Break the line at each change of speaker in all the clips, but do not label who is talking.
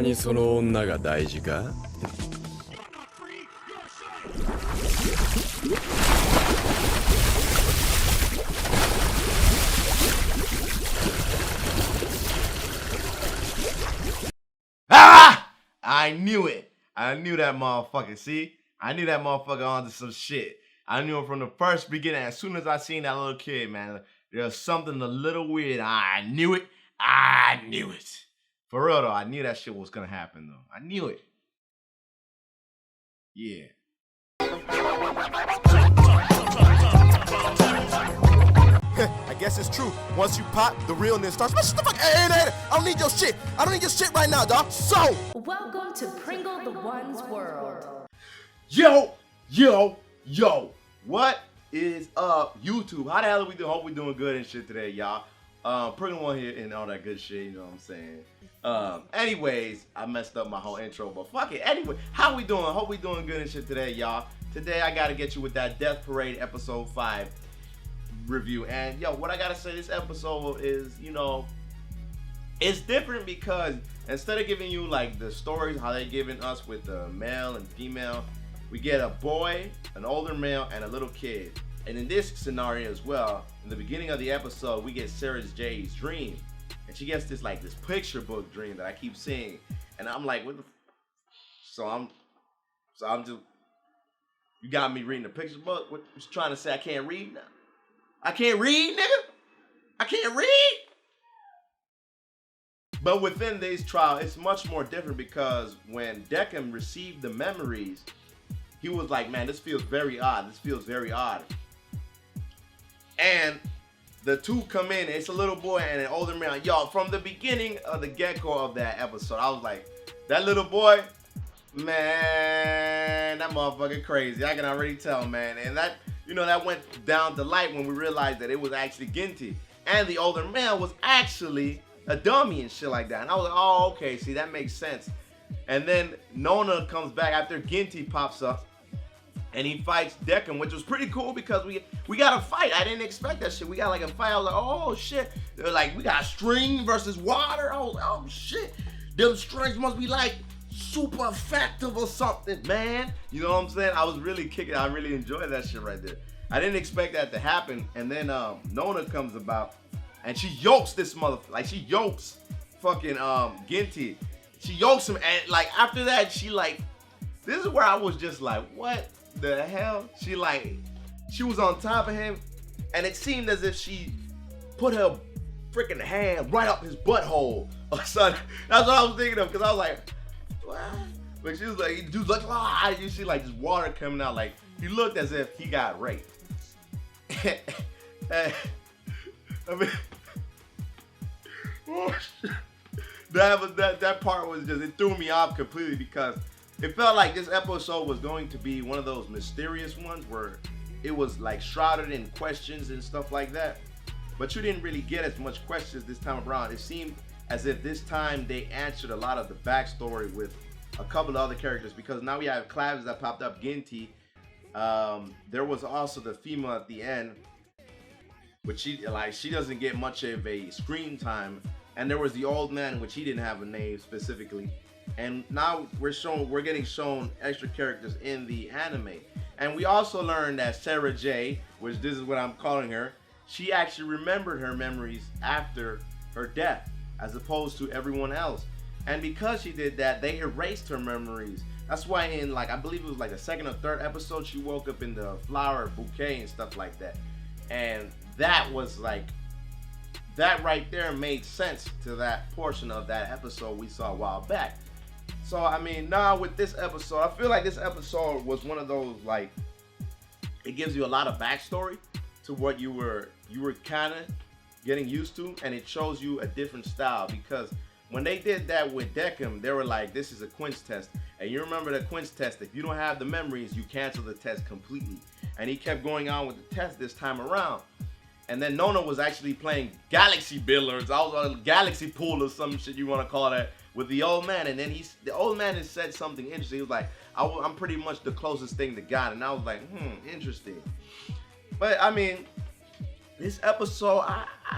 にその女が大事か?
Ah! I knew it. I knew that motherfucker. See? I knew that motherfucker onto some shit. I knew it from the first beginning. As soon as I seen that little kid, man, there's something a little weird. I knew it. I knew it. For real, though, I knew that shit was gonna happen, though. I knew it. Yeah.
I guess it's true. Once you pop, the realness starts. Shut the fuck. Hey, I don't need your shit. I don't need your shit right now, dog. So.
Welcome to PringleTheOne's world.
Yo. What is up, YouTube? How the hell are we doing? Hope we doing good and shit today, y'all. PringleTheOne here and all that good shit, you know what I'm saying? Anyways, I messed up my whole intro, but fuck it. Anyway, how we doing? Hope we doing good and shit today, y'all. Today, I gotta get you with that Death Parade episode 5 review. And yo, what I gotta say, this episode is, you know, it's different because instead of giving you like the stories, how they giving us with the male and female, we get a boy, an older male, and a little kid. And in this scenario as well, in the beginning of the episode, we get Sarah J's dream. And she gets this like this picture book dream that I keep seeing. And I'm like, what the So I'm just, you got me reading the picture book? What you trying to say I can't read now? I can't read, nigga? I can't read? But within this trial, it's much more different because when Deckham received the memories, he was like, man, this feels very odd. This feels very odd. And the two come in, it's a little boy and an older man. Y'all, from the beginning of the get-go of that episode, I was like, that little boy, man, that motherfucker crazy. I can already tell, man. And that, you know, that went down to light when we realized that it was actually Ginty. And the older man was actually a dummy and shit like that. And I was like, oh, okay, see, that makes sense. And then Nona comes back after Ginty pops up. And he fights Deckham, which was pretty cool because we got a fight. I didn't expect that shit. We got like a fight. I was like, oh shit. They're like, we got string versus water. I was like, oh shit. Them strings must be like super effective or something, man. You know what I'm saying? I was really kicking. I really enjoyed that shit right there. I didn't expect that to happen. And then Nona comes about and she yokes this motherfucker. Like she yokes fucking Ginty. She yokes him, and like after that, she like, this is where I was just like, what the hell? She was on top of him, and it seemed as if she put her freaking hand right up his butthole or something. That's what I was thinking of, because I was like, what? But she was like, dude, look, you see like this water coming out. Like he looked as if he got raped. I mean, oh shit. That part was just, it threw me off completely because it felt like this episode was going to be one of those mysterious ones where it was like shrouded in questions and stuff like that. But you didn't really get as much questions this time around. It seemed as if this time they answered a lot of the backstory with a couple of other characters, because now we have Clavs that popped up, Ginty. There was also the female at the end, but she doesn't get much of a screen time. And there was the old man, which he didn't have a name specifically. And now we're getting shown extra characters in the anime. And we also learned that Sarah J, which this is what I'm calling her, she actually remembered her memories after her death, as opposed to everyone else. And because she did that, they erased her memories. That's why in like, I believe it was like the second or third episode, she woke up in the flower bouquet and stuff like that. And that was like, that right there made sense to that portion of that episode we saw a while back. So I mean, now with this episode, I feel like this episode was one of those, like, it gives you a lot of backstory to what you were kind of getting used to, and it shows you a different style, because when they did that with Deckham, they were like, this is a quench test, and you remember the quench test, if you don't have the memories, you cancel the test completely. And he kept going on with the test this time around. And then Nona was actually playing Galaxy Billiards. I was on a Galaxy Pool or some shit you want to call that, with the old man. And then the old man has said something interesting. He was like, I'm pretty much the closest thing to God. And I was like, interesting. But I mean, this episode,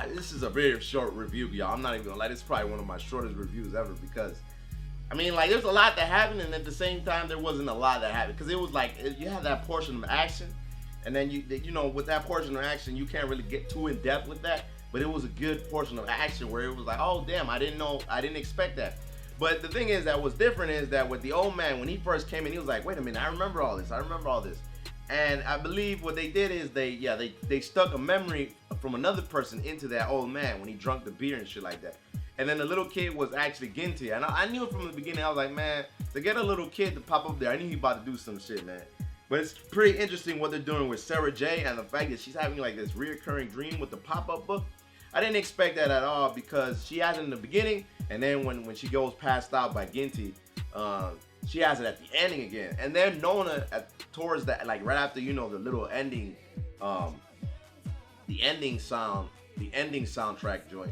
this is a very short review, y'all. I'm not even gonna lie, this is probably one of my shortest reviews ever, because I mean, like, there's a lot that happened, and at the same time, there wasn't a lot that happened. Because it was like, you had that portion of action, and then you know, with that portion of action, you can't really get too in depth with that. But it was a good portion of action where it was like, oh damn, I didn't expect that. But the thing is that what's different is that with the old man, when he first came in, he was like, wait a minute, I remember all this. And I believe what they did is they stuck a memory from another person into that old man when he drank the beer and shit like that. And then the little kid was actually Ginty. And I knew from the beginning, I was like, man, to get a little kid to pop up there, I knew he about to do some shit, man. But it's pretty interesting what they're doing with Sarah J and the fact that she's having like this reoccurring dream with the pop-up book. I didn't expect that at all because she has it in the beginning, and then when she goes passed out by Ginty, she has it at the ending again. And then Nona towards that, like right after, you know, the little ending, the ending soundtrack joint.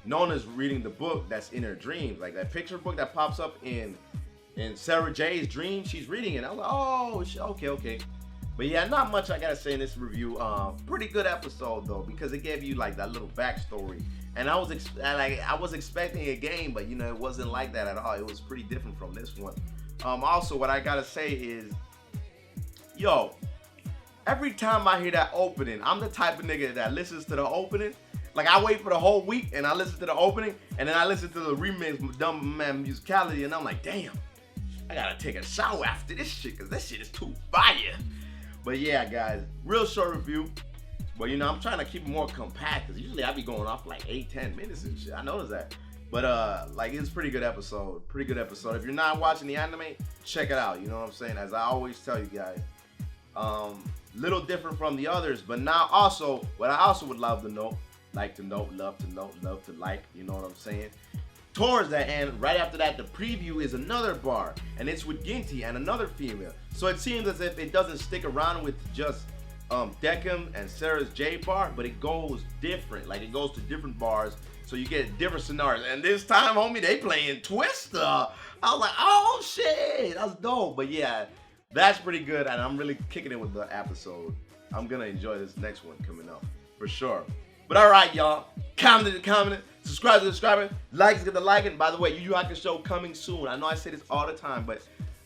Nona's reading the book that's in her dreams, like that picture book that pops up in Sarah J's dream. She's reading it. I was like, oh, okay. But yeah, not much I gotta say in this review. Pretty good episode though, because it gave you like that little backstory. And I was expecting a game, but you know, it wasn't like that at all. It was pretty different from this one. Also, what I gotta say is, yo, every time I hear that opening, I'm the type of nigga that listens to the opening. Like, I wait for the whole week and I listen to the opening, and then I listen to the remix, Dumb Man Musicality, and I'm like, damn, I gotta take a shower after this shit, cause this shit is too fire. But yeah, guys, real short review. But you know, I'm trying to keep it more compact, cause usually I be going off like 8-10 minutes and shit. I noticed that. But like, it's a pretty good episode. If you're not watching the anime, check it out. You know what I'm saying? As I always tell you guys. Little different from the others, but now also, what I also would love to know, like to know, love to like, you know what I'm saying? Towards that end, right after that, the preview is another bar, and it's with Ginty and another female. So it seems as if it doesn't stick around with just Deckham and Sarah's J bar, but it goes different. Like, it goes to different bars, so you get different scenarios. And this time, homie, they playing Twister. I was like, oh shit, that's dope. But yeah, that's pretty good, and I'm really kicking it with the episode. I'm gonna enjoy this next one coming up, for sure. But alright, y'all, comment to the subscribe to the subscriber, like to get the liking. By the way, Yu Yu Hakusho show coming soon. I know I say this all the time, but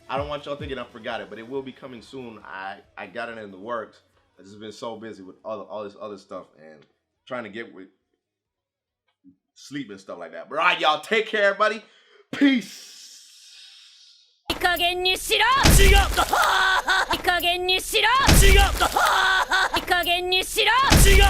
I don't want y'all thinking I forgot it, but it will be coming soon. I got it in the works. I've just been so busy with all this other stuff and trying to get with sleep and stuff like that. But alright, y'all, take care, everybody. Peace.
いい加減にしろ違ういい加減にしろ違ういい加減にしろ違う